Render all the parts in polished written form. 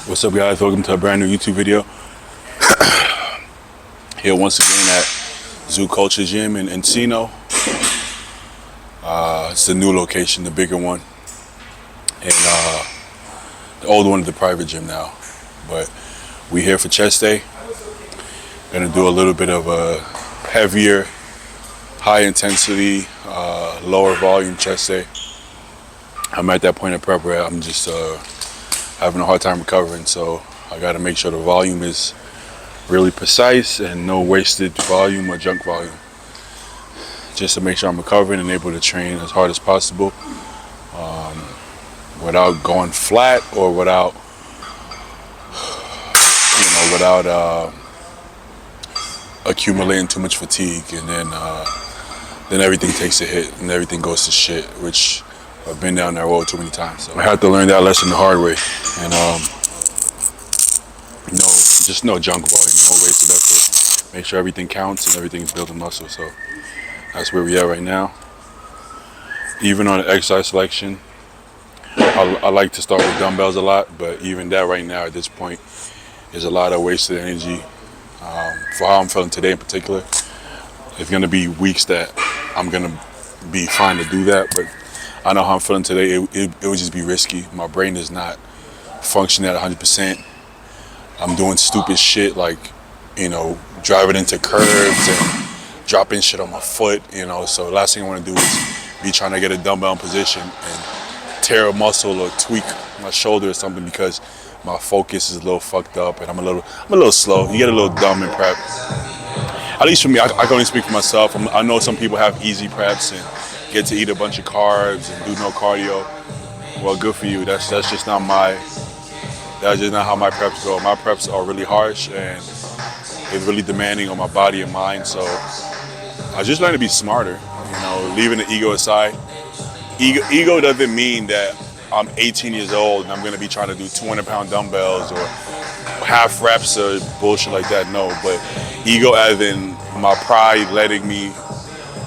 What's up, guys? Welcome to a brand new YouTube video. Here once again at Zoo Culture Gym in Encino. It's the new location, the bigger one, and the old one is the private gym now. But we here for chest day. Gonna do a little bit of a heavier, high intensity, lower volume chest day. I'm at that point of prep where I'm just having a hard time recovering, so I got to make sure the volume is really precise and no wasted volume or junk volume, just to make sure I'm recovering and able to train as hard as possible without going flat or without accumulating too much fatigue, and then everything takes a hit and everything goes to shit, which I've been down that road too many times. So I had to learn that lesson the hard way. And no junk volume, no wasted effort. Make sure everything counts and everything's building muscle. So that's where we are right now. Even on the exercise selection, I like to start with dumbbells a lot, but even that right now at this point is a lot of wasted energy. For how I'm feeling today in particular, it's gonna be weeks that I'm gonna be fine to do that, but I know how I'm feeling today. It would just be risky. My brain is not functioning at 100%. I'm doing stupid shit like, driving into curbs and dropping shit on my foot, So the last thing I want to do is be trying to get a dumbbell in position and tear a muscle or tweak my shoulder or something because my focus is a little fucked up and I'm a little slow. You get a little dumb in prep. At least for me, I can only speak for myself. I know some people have easy preps and get to eat a bunch of carbs and do no cardio. Well, good for you. That's just not how my preps go. My preps are really harsh and it's really demanding on my body and mind. So I just learned to be smarter, leaving the ego aside. Ego doesn't mean that I'm 18 years old and I'm gonna be trying to do 200-pound dumbbells or half reps or bullshit like that. No, but ego as in my pride letting me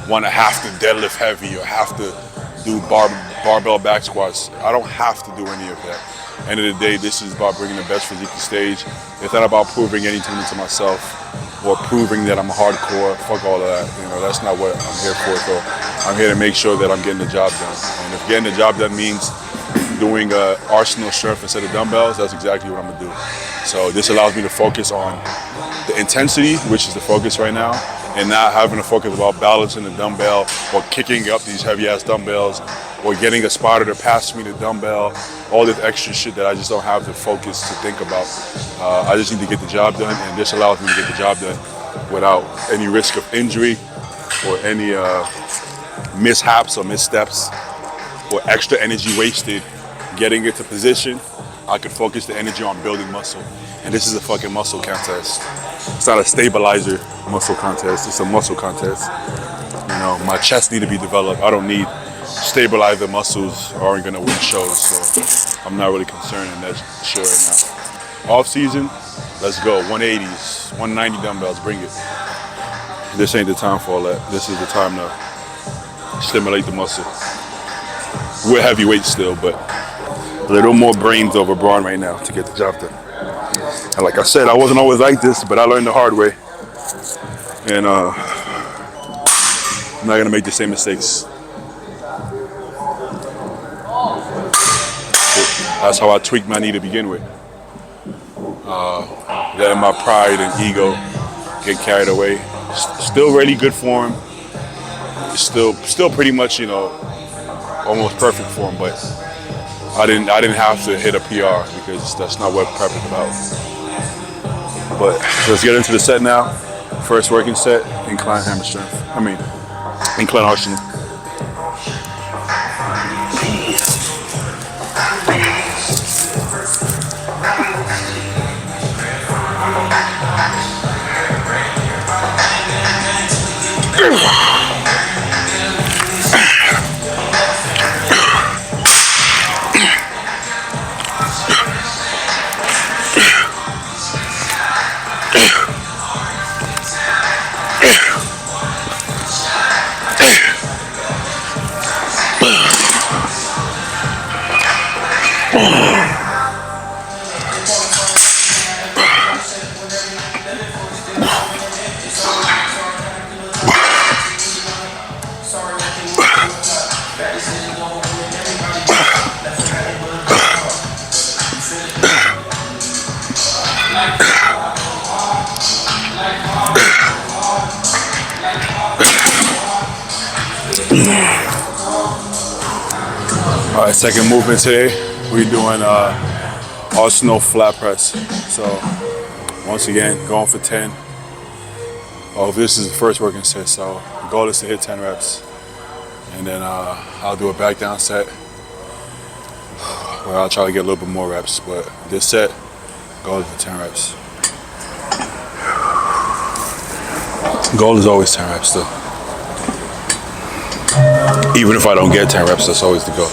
want to have to deadlift heavy or have to do barbell back squats. I don't have to do any of that. End of the day, this is about bringing the best physique to stage. It's not about proving anything to myself or proving that I'm hardcore. Fuck all of that. That's not what I'm here for. So I'm here to make sure that I'm getting the job done. And if getting the job done means doing arsenal strength instead of dumbbells, that's exactly what I'm gonna do. So this allows me to focus on the intensity, which is the focus right now, and not having to focus about balancing the dumbbell or kicking up these heavy ass dumbbells or getting a spotter to pass me the dumbbell, all this extra shit that I just don't have the focus to think about. I just need to get the job done, and this allows me to get the job done without any risk of injury or any mishaps or missteps or extra energy wasted getting it to position. I could focus the energy on building muscle. And this is a fucking muscle contest. It's not a stabilizer muscle contest, it's a muscle contest. My chest need to be developed. I don't need stabilizer muscles aren't gonna win shows, so I'm not really concerned in that shit right now. Off season, let's go. 180s, 190 dumbbells, bring it. This ain't the time for all that. This is the time to stimulate the muscle. We're heavyweight still, but a little more brains over brawn right now to get the job done. And like I said, I wasn't always like this, but I learned the hard way. And I'm not gonna make the same mistakes. That's how I tweaked my knee to begin with. Letting my pride and ego get carried away. Still really good form. Still pretty much, almost perfect form, but I didn't have to hit a PR because that's not what prep is about. But let's get into the set now. First working set, incline hammer strength. Incline arsenal. All right, second movement today. We're doing Arsenal flat press. So once again, going for 10. Oh, this is the first working set, so the goal is to hit 10 reps. And then I'll do a back down set where I'll try to get a little bit more reps. But this set, goal is for 10 reps. Goal is always 10 reps though. Even if I don't get 10 reps, that's always the goal.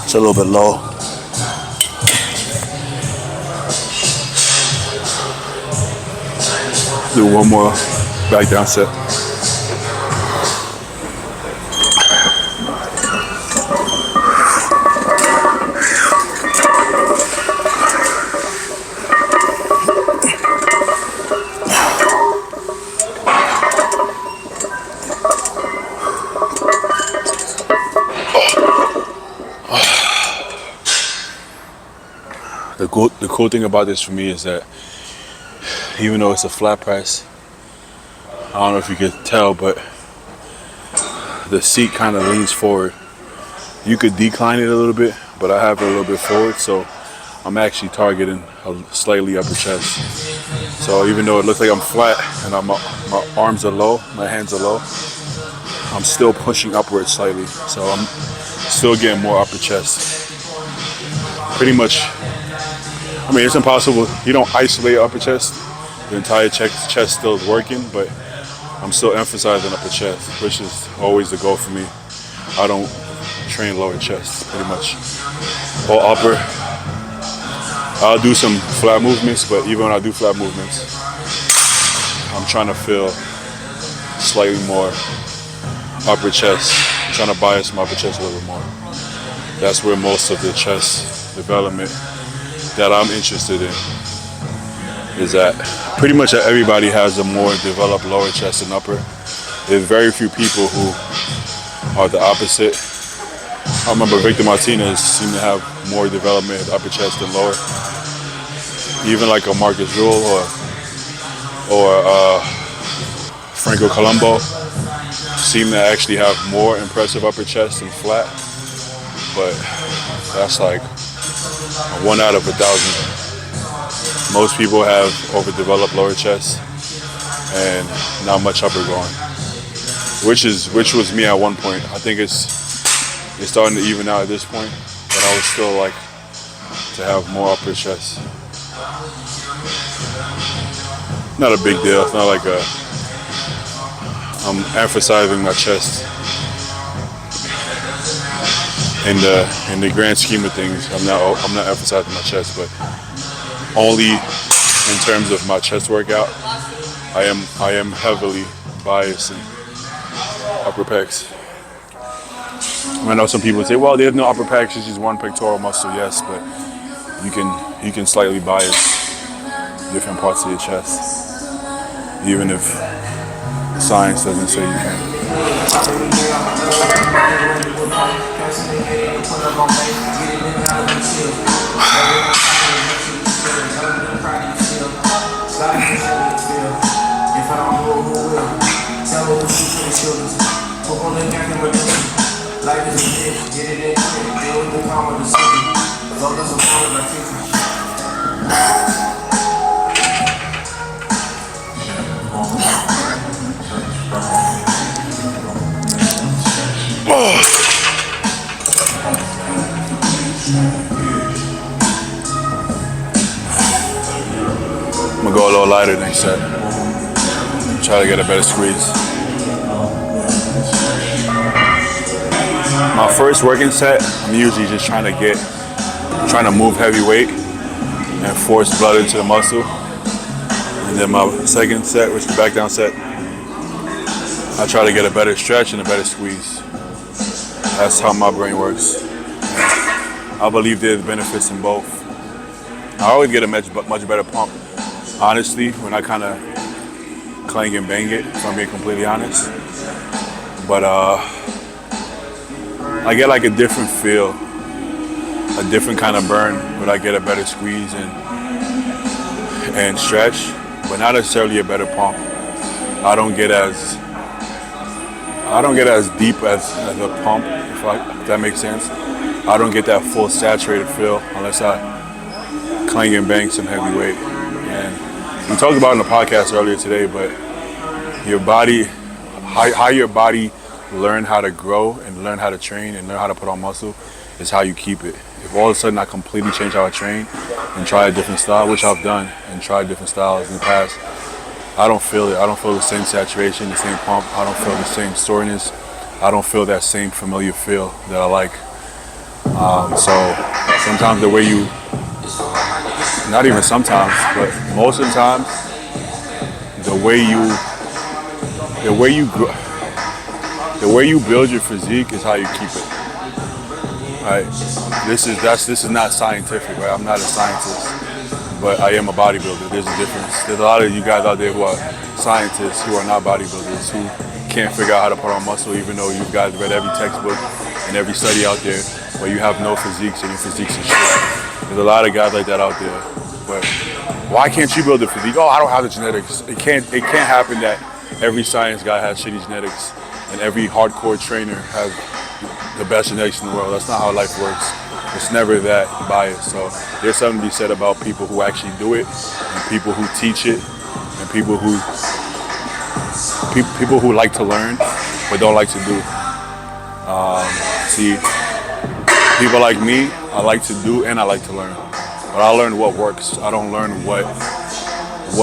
It's a little bit low. Do one more back down set. The cool thing about this for me is that even though it's a flat press, I don't know if you can tell, but the seat kind of leans forward. You could decline it a little bit, but I have it a little bit forward, so I'm actually targeting a slightly upper chest. So even though it looks like I'm flat and my arms are low, my hands are low, I'm still pushing upwards slightly. So I'm still getting more upper chest. Pretty much, I mean, it's impossible. You don't isolate upper chest. The entire chest still is working, but I'm still emphasizing upper chest, which is always the goal for me. I don't train lower chest, pretty much. Or upper. I'll do some flat movements, but even when I do flat movements, I'm trying to feel slightly more upper chest. I'm trying to bias my upper chest a little bit more. That's where most of the chest development that I'm interested in is that pretty much everybody has a more developed lower chest than upper. There's very few people who are the opposite. I remember Victor Martinez seemed to have more development upper chest than lower. Even like a Marcus Rule or Franco Colombo seem to actually have more impressive upper chest than flat. But that's like 1 out of 1,000. Most people have overdeveloped lower chest and not much upper going, which was me at one point. I think it's starting to even out at this point, but I would still like to have more upper chest. Not a big deal. It's not like I'm emphasizing my chest. In the grand scheme of things, I'm not emphasizing my chest, but only in terms of my chest workout, I am heavily biasing upper pecs. I know some people say, well, there's no upper pecs, it's just one pectoral muscle. Yes, but you can slightly bias different parts of your chest, even if science doesn't say you can. I'm gonna go a little lighter next set. Try try to get a better squeeze. My first working set, I'm usually just trying to move heavy weight and force blood into the muscle. And then my second set, which is the back down set, I try to get a better stretch and a better squeeze. That's how my brain works. I believe there's benefits in both. I always get a much better pump, honestly, when I kind of clang and bang it, if I'm being completely honest. But I get like a different feel, a different kind of burn when I get a better squeeze and stretch, but not necessarily a better pump. I don't get as deep as a pump, if that makes sense. I don't get that full saturated feel unless I clang and bang some heavy weight. And we talked about it in the podcast earlier today, but your body, how your body learn how to grow and learn how to train and learn how to put on muscle is how you keep it. If all of a sudden I completely change how I train and try a different style, which I've done and tried different styles in the past, I don't feel it. I don't feel the same saturation, the same pump. I don't feel the same soreness. I don't feel that same familiar feel that I like. So sometimes the way you, not even sometimes, but most of the time, the way you build your physique is how you keep it. Right? This is not scientific, right? I'm not a scientist, but I am a bodybuilder. There's a difference. There's a lot of you guys out there who are scientists who are not bodybuilders, who can't figure out how to put on muscle, even though you guys read every textbook and every study out there, but you have no physiques and your physiques are shit. There's a lot of guys like that out there. But why can't you build a physique? Oh, I don't have the genetics. It can't happen that every science guy has shitty genetics and every hardcore trainer has the best genetics in the world. That's not how life works. It's never that biased. So there's something to be said about people who actually do it and people who teach it and people who like to learn but don't like to do. See, people like me, I like to do and I like to learn. But I learn what works. I don't learn what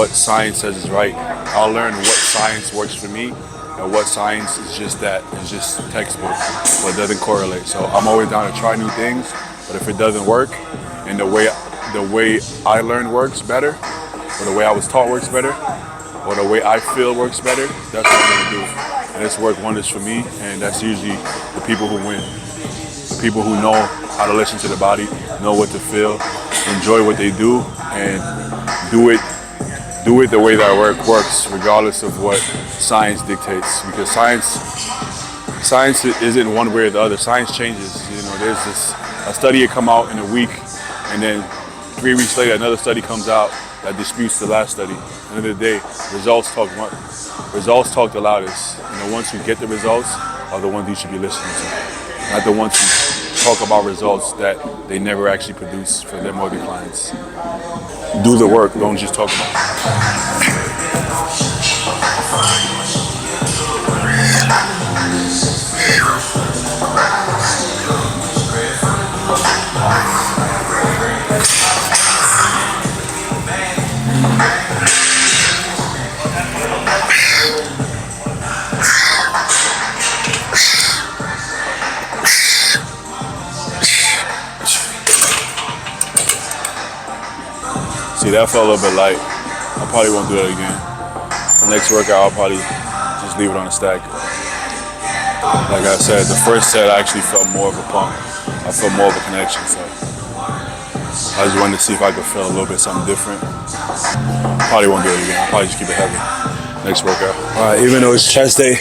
science says is right. I'll learn what science works for me and what science is just that. It's just textbook, but it doesn't correlate. So I'm always down to try new things, but if it doesn't work and the way I learn works better, or the way I was taught works better, or the way I feel works better, that's what I'm gonna do. And it's worked wonders for me, and that's usually the people who win. The people who know how to listen to the body, know what to feel, enjoy what they do, and do it the way that works, regardless of what science dictates. Because science isn't one way or the other. Science changes. You know, there's a study will come out in a week, and then 3 weeks later another study comes out that disputes the last study. At the end of the day, results talk the loudest. And the ones who get the results are the ones you should be listening to, not the ones who talk about results that they never actually produce for them or their clients. Do the work, don't just talk about it. See, that felt a little bit light. I probably won't do that again. The next workout, I'll probably just leave it on a stack. Like I said, the first set I actually felt more of a pump. I felt more of a connection, so I just wanted to see if I could feel a little bit something different. Probably won't do it again. I'll probably just keep it heavy. Next workout. All right, even though it's chest day,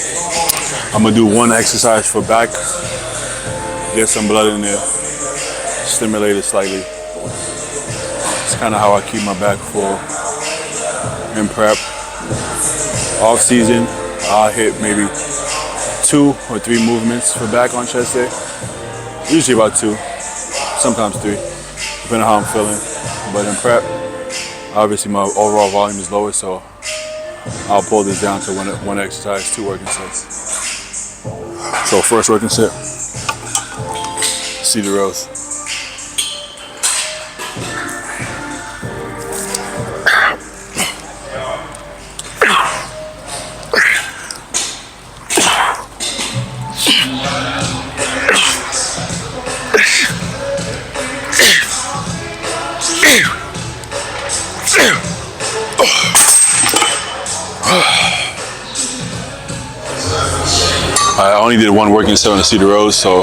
I'm gonna do one exercise for back. Get some blood in there, stimulate it slightly. It's kind of how I keep my back full in prep. Off season, I'll hit maybe 2 or 3 movements for back on chest day. Usually about 2, sometimes 3, depending on how I'm feeling. But in prep, obviously my overall volume is lower, so I'll pull this down to one exercise, 2 working sets. So first working set, seated rows. I only did one working set on the seated rows, so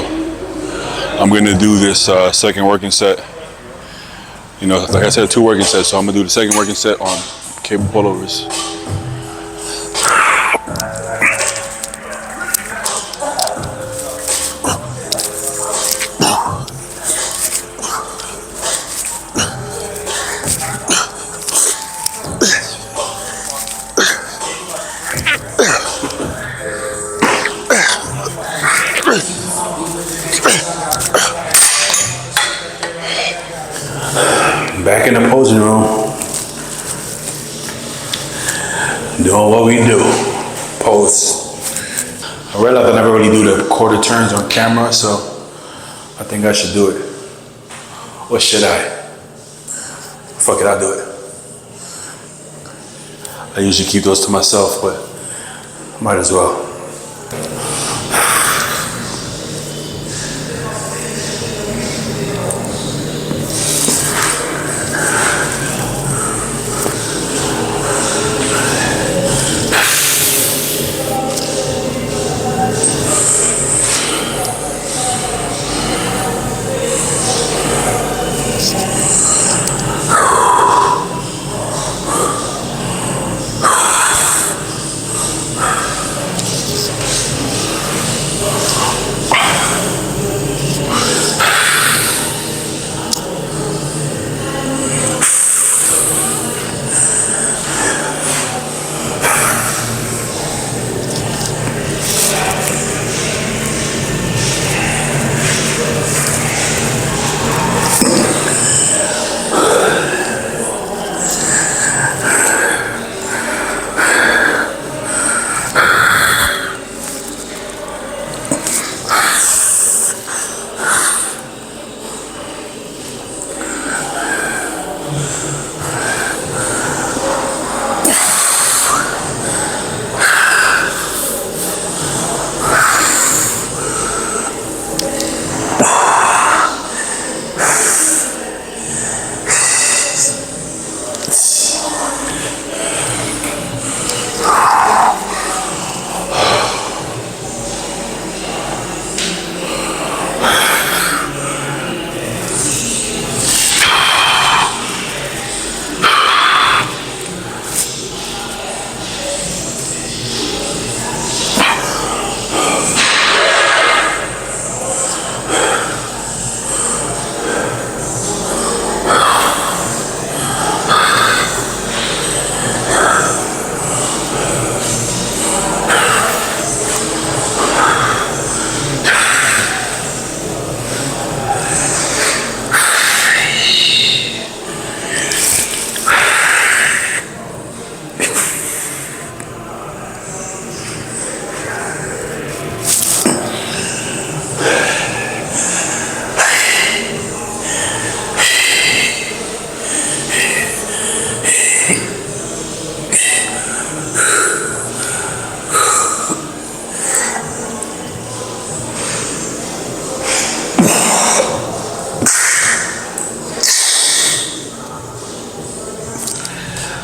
I'm gonna do this second working set. You know, like I said, 2 working sets, so I'm gonna do the second working set on cable pullovers. Back in the posing room, doing what we do, pose. I realized I never really do the quarter turns on camera, so I think I should do it. Or should I? Fuck it, I'll do it. I usually keep those to myself, but might as well.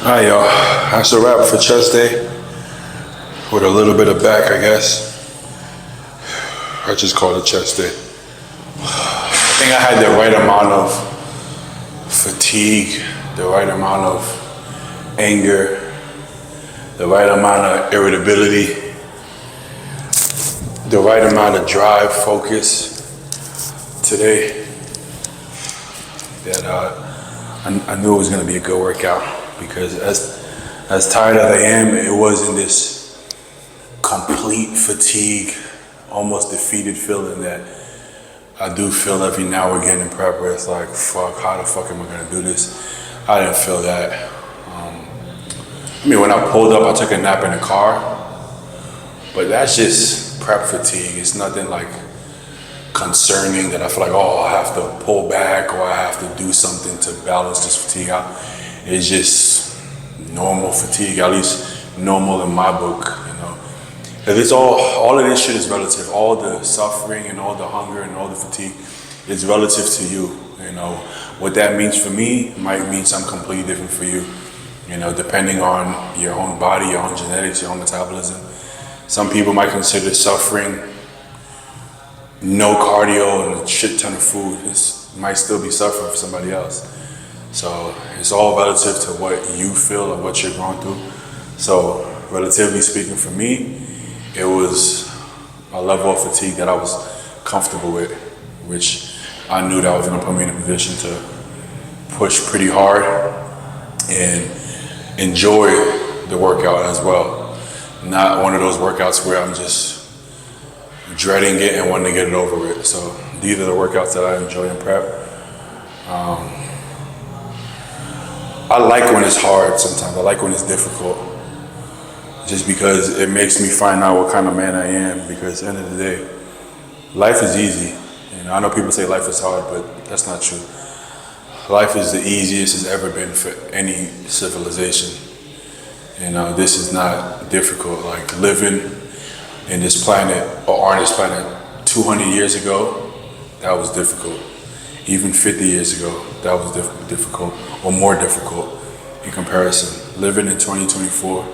Alright, y'all, that's a wrap for chest day, with a little bit of back, I guess. I just call it chest day. I think I had the right amount of fatigue, the right amount of anger, the right amount of irritability, the right amount of drive, focus today, that I knew it was gonna be a good workout. Because as tired as I am, it wasn't this complete fatigue, almost defeated feeling that I do feel every now and again in prep, where it's like, fuck, how the fuck am I gonna do this? I didn't feel that. I mean, when I pulled up, I took a nap in the car, but that's just prep fatigue. It's nothing like concerning that I feel like, oh, I have to pull back or I have to do something to balance this fatigue out. It's just normal fatigue, at least normal in my book, you know. It's all of this shit is relative. All the suffering and all the hunger and all the fatigue is relative to you, you know. What that means for me might mean something completely different for you, you know, depending on your own body, your own genetics, your own metabolism. Some people might consider suffering no cardio and a shit ton of food. It might still be suffering for somebody else. So it's all relative to what you feel and what you're going through. So relatively speaking for me, it was a level of fatigue that I was comfortable with, which I knew that was gonna put me in a position to push pretty hard and enjoy the workout as well. Not one of those workouts where I'm just dreading it and wanting to get it over with. So these are the workouts that I enjoy in prep. I like when it's hard sometimes. I like when it's difficult. Just because it makes me find out what kind of man I am, because at the end of the day, life is easy. You know, I know people say life is hard, but that's not true. Life is the easiest it's ever been for any civilization. You know, this is not difficult. Like living in this planet or on this planet 200 years ago, that was difficult. Even 50 years ago, that was difficult or more difficult in comparison. Living in 2024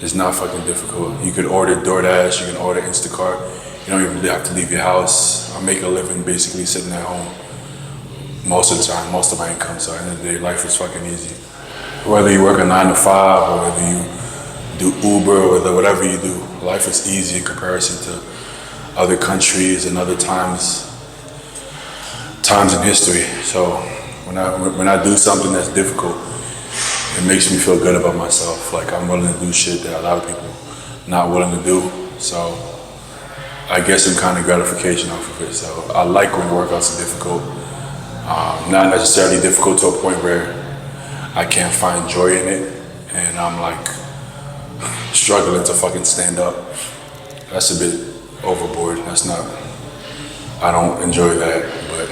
is not fucking difficult. You could order DoorDash, you can order Instacart. You don't even have to leave your house. I make a living basically sitting at home most of the time, most of my income. So at the end of the day, life is fucking easy. Whether you work a 9 to 5 or whether you do Uber or whatever you do, life is easy in comparison to other countries and other times in history. So when I do something that's difficult, it makes me feel good about myself. Like I'm willing to do shit that a lot of people not willing to do. So I get some kind of gratification off of it. So I like when the workouts are difficult. Not necessarily difficult to a point where I can't find joy in it and I'm like struggling to fucking stand up. That's a bit overboard. I don't enjoy that, but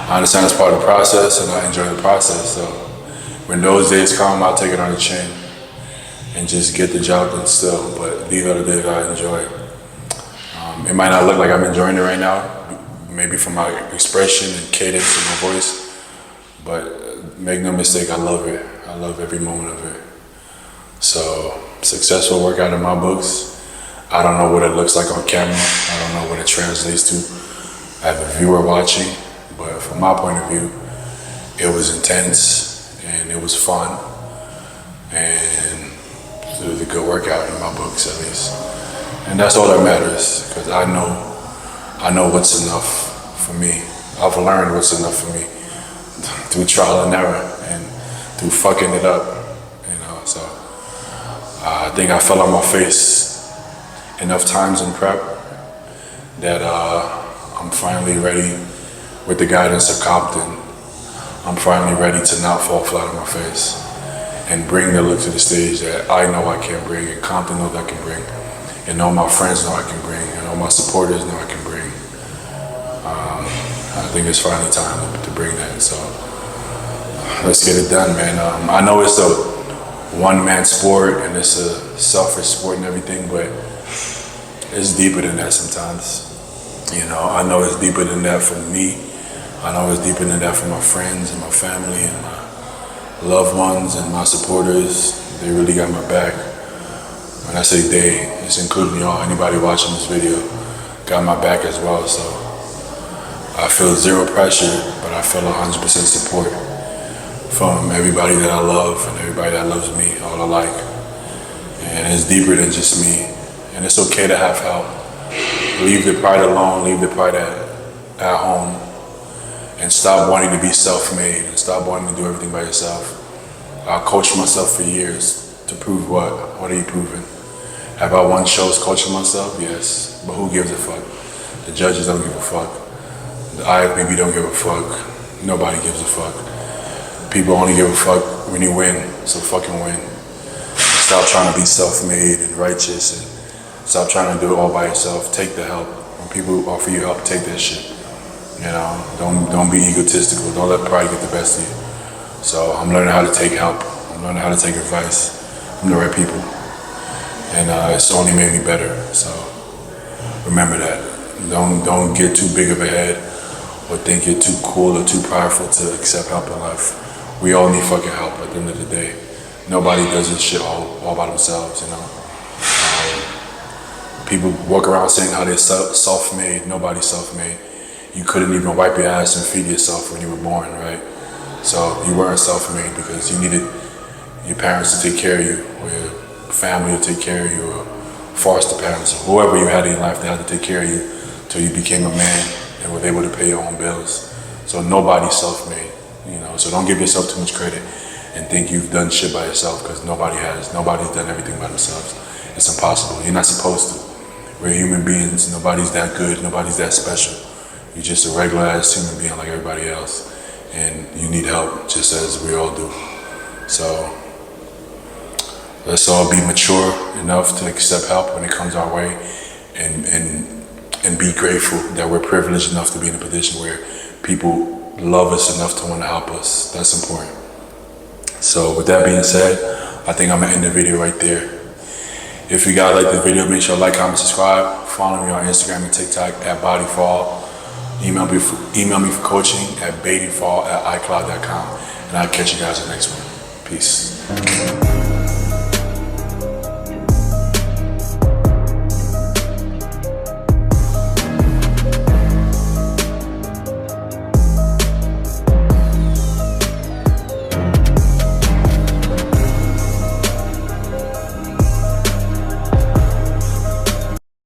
I understand it's part of the process and I enjoy the process. So when those days come, I'll take it on the chin and just get the job done still, but these are the days I enjoy. It might not look like I'm enjoying it right now, maybe from my expression and cadence in my voice, but make no mistake, I love it. I love every moment of it. So, successful workout in my books. I don't know what it looks like on camera. I don't know what it translates to as a viewer watching, but from my point of view, it was intense and it was fun, and it was a good workout in my books at least. And that's all that matters, because I know what's enough for me. I've learned what's enough for me through trial and error and through fucking it up, you know. So I think I fell on my face enough times in prep that I'm finally ready with the guidance of Compton. I'm finally ready to not fall flat on my face and bring the look to the stage that I know I can bring, and Compton knows I can bring, and all my friends know I can bring, and all my supporters know I can bring. I think it's finally time to bring that. So let's get it done, man. I know it's a one-man sport and it's a selfish sport and everything, but it's deeper than that sometimes. You know, I know it's deeper than that for me. I know it's deeper than that for my friends and my family and my loved ones and my supporters. They really got my back. When I say they, it's including y'all. Anybody watching this video got my back as well. So I feel zero pressure, but I feel 100% support from everybody that I love and everybody that loves me all alike. And it's deeper than just me. And it's okay to have help. Leave the pride alone, leave the pride at home, and stop wanting to be self-made and stop wanting to do everything by yourself. I coached myself for years to prove what? What are you proving? Have I won shows coaching myself? Yes, but who gives a fuck? The judges don't give a fuck. The IFBB don't give a fuck. Nobody gives a fuck. People only give a fuck when you win, so fucking win. Stop trying to be self-made and righteous, and stop trying to do it all by yourself. Take the help. When people offer you help, take that shit. You know, don't be egotistical. Don't let pride get the best of you. So I'm learning how to take help. I'm learning how to take advice from the right people, and it's only made me better. So remember that. Don't get too big of a head or think you're too cool or too powerful to accept help in life. We all need fucking help at the end of the day. Nobody does this shit all by themselves, you know. People walk around saying how they're self-made. Nobody's self-made. You couldn't even wipe your ass and feed yourself when you were born, right? So you weren't self-made because you needed your parents to take care of you, or your family to take care of you, or foster parents, or whoever you had in your life, they had to take care of you till you became a man and were able to pay your own bills. So nobody's self-made, you know. So don't give yourself too much credit and think you've done shit by yourself, because nobody has. Nobody's done everything by themselves. It's impossible. You're not supposed to. We're human beings. Nobody's that good. Nobody's that special. You're just a regular ass human being like everybody else, and you need help just as we all do. So let's all be mature enough to accept help when it comes our way, and be grateful that we're privileged enough to be in a position where people love us enough to want to help us. That's important. So with that being said, I think I'm gonna end the video right there. If you guys like the video, make sure to like, comment, subscribe. Follow me on Instagram and TikTok at Bodyfall. Email me for coaching at badyfall@icloud.com. And I'll catch you guys in the next one. Peace.